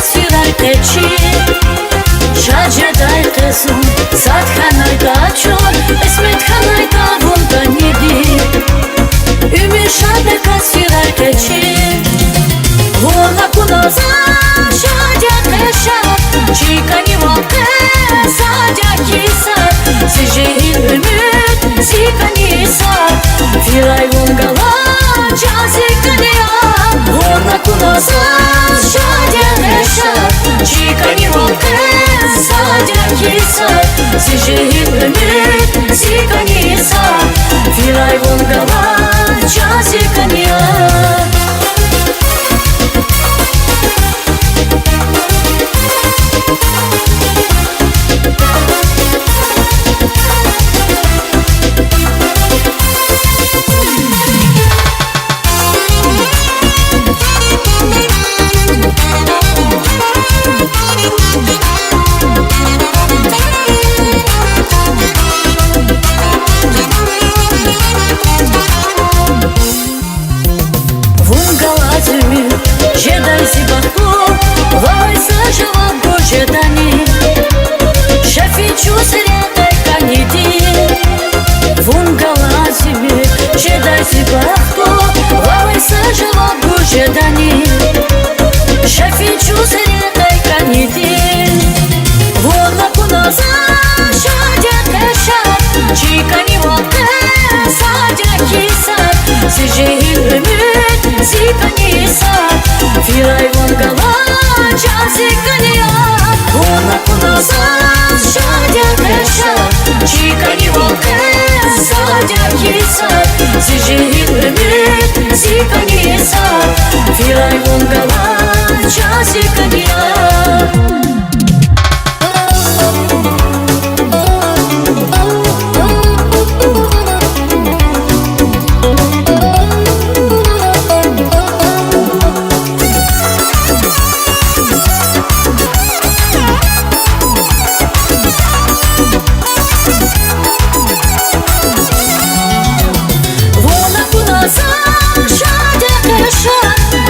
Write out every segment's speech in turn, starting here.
teci Jajja dal tezun Sad khanay da chon Esmet khanay da vunda nidi Ümir shade kasfirar teci Vona kunoza Jajja tesha Chika ni volke Sadja kisar Sijehin ümit Zika nisar Firay vungala Jazika niya Vona kunoza Jajja tesha Chika ni volke Sadja kisar Sijehin ümit Zika nisar Firay vungala Jazika niya Jedaj si bahtu, vaj sa žava požedani Šefiću se rjedaj kanjidi Vun galazimi Jedaj si bahtu, vaj sa žava požedani Šefiću se rjedaj kanjidi Vona kunoza šadja teşat Čikani volke sadja kisar Sijehin ümit zika nisar Firay vongala jazika niya Vona kunoza şadya teşat Çikani volke sadja kisar Sijehin ümit zika nisar Firay vongala jazika niya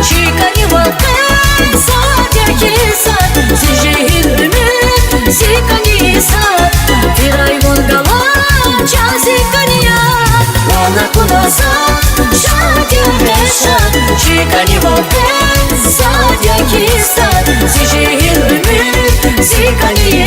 Чикани волке, sadja kisar Sijehin ümit zika nisar Firay vongala jazika niya Vona kunoza şadya teşat Çikani volke sadja kisar Sijehin ümit zika niya